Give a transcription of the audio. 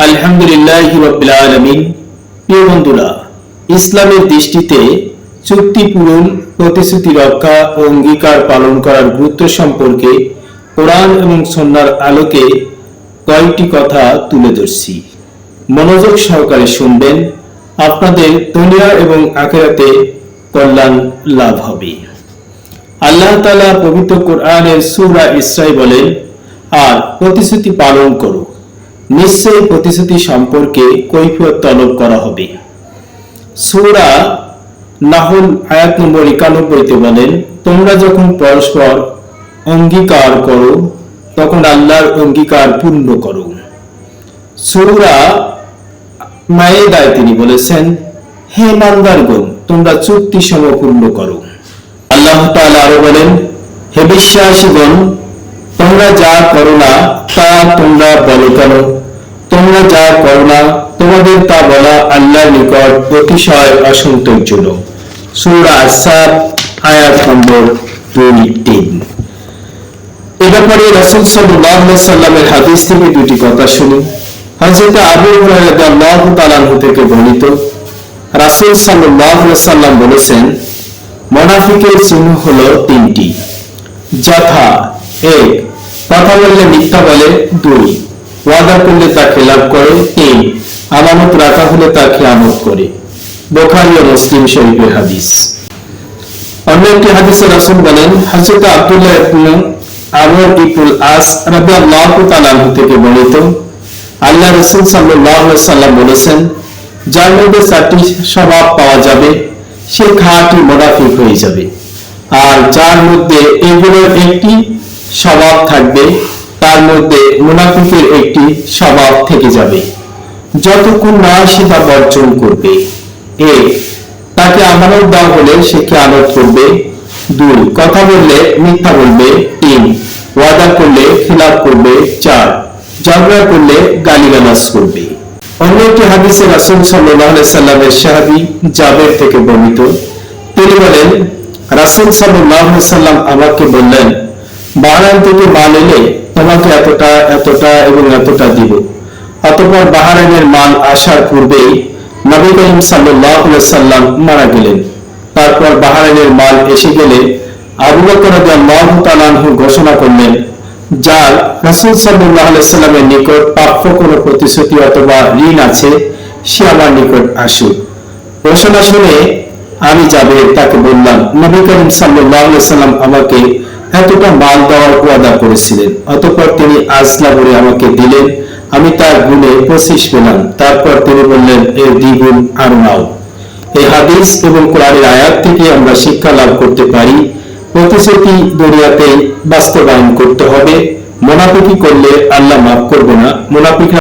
আলহামদুলিল্লাহি রাব্বিল আলামিন। প্রিয় বন্ধুরা, ইসলামের দৃষ্টিতে চুক্তি পূরণ, প্রতিশ্রুতি রক্ষা ও অঙ্গীকার পালন করার গুরুত্ব সম্পর্কে কোরআন এবং সুন্নাহর আলোকে কয়েকটি কথা তুলে ধরছি। মনোযোগ সহকারে শুনবেন, আপনাদের দুনিয়া এবং আখিরাতে কল্যাণ লাভ হবে। আল্লাহ তাআলা পবিত্র কোরআনের সূরা ইসরায় বলেন, আর প্রতিশ্রুতি পালন করো, নিশ্চয়ই প্রতিশ্রুতি সম্পর্কে কৈফিয়ত তলব করা হবে। সূরা নাহল আয়াত নম্বর 91-তে বলেন, তোমরা যখন পরস্পর অঙ্গীকার করো তখন আল্লাহর অঙ্গীকার পূর্ণ করো। সূরা মায়েদায় তিনি বলেছেন, হে ইমানদারগণ, তোমরা চুক্তি সম্পূর্ণ করো। আল্লাহ তাআলা আরো বলেন, হে বিশ্বাসীগণ, তোমরা যা করো না তা তোমরা বলো কেন? তোমরা যা করো না তোমাদের তা বলা আল্লাহর নিকট অতিশয় অসন্তোষজনক। সূরা আস-সাদ আয়াত নম্বর 2-3। এ ব্যাপারে রাসূল সাল্লাল্লাহু আলাইহি ওয়াসাল্লামের হাদিস থেকে দুটি কথা শুনি। হযরত আবু হুরায়রা রাদিয়াল্লাহু তাআলা আনহু থেকে বর্ণিত, রাসূল সাল্লাল্লাহু আলাইহি ওয়াসাল্লাম বলেছেন, মুনাফিকের চিহ্ন হলো তিনটি, যথা 1. কথা বললে মিথ্যা বলে, 2. ওয়াদা করলে তা খেলাপ করে, 3. আমানত রাখা হলে তা খেয়ানত করে। বুখারী ও মুসলিম শরীফের হাদিস। অন্য একটি হাদিসে রাসূল বলেন, হযরত আব্দুল্লাহ ইবনে আমর ইবনুল আস রাদিয়াল্লাহু তাআলা আনহু থেকে বর্ণিত, আল্লাহ রাসূল সাল্লাল্লাহু আলাইহি ওয়াসাল্লাম বলেছেন, যার মধ্যে 4টি স্বভাব পাওয়া যাবে সে খাঁটি মুনাফিক হয়ে যাবে, আর যার মধ্যে এগুলোর একটি স্বভাব থাকবে তার মধ্যে মুনাফিকের একটি স্বভাব থেকে যাবে, যতক্ষণ না সে তা বর্জন করবে। 1. তাকে আমানত দেওয়া হলে সে খেয়ানত করবে। 2. কথা বললে মিথ্যা বলবে। 3. ওয়াদা করলে খিলাফ করবে। 4. ঝগড়া করলে গালিগালাজ করবে। অন্য একটি হাদিসে রাসূল সাল্লাল্লাহু আলাইহি সাল্লামের সাহাবী জাবের থেকে বর্ণিত, তিনি বলেন, রাসূল সাল্লাল্লাহু আলাইহি সাল্লাম আমাকে বললেন, বাহরাইন থেকে মাল এলে তোমাকে এতটা এতটা এবং এতটা দিব। অতঃপর বাহরাইনের মাল আসার পূর্বেই নবী করিম সাল্লাল্লাহু আলাইহি সাল্লাম মারা গেলেন। তারপর বাহরাইনের মাল এসে গেলে আবু বকর রাদিয়াল্লাহু তাআলা আনহু ঘোষণা করলেন, যার রাসূল সাল্লাল্লাহু আলাইহি সাল্লামের নিকট প্রাপ্য কোনো প্রতিশ্রুতি অথবা ঋণ আছে সে আমার নিকট আসুক। ঘোষণা শুনে আমি জাবের তাকে বললাম, নবী করিম সাল্লাল্লাহু আলাইহি সাল্লাম আমাকে এতটা মাল দেওয়ার ওয়াদা করেছিলেন। অতঃপর তিনি আজলা করে আমাকে দিলেন, আমি তার গুণে 25 পেলাম। তারপর তিনি বললেন, এর দ্বিগুণ আর নাও। এই হাদিস এবং কোরআনের আয়াত থেকে আমরা শিক্ষা লাভ করতে পারি, প্রতিশ্রুতি দুনিয়াতে বাস্তবায়ন করতে হবে। মুনাফিকি করলে আল্লাহ মাফ করবে না। মুনাফিক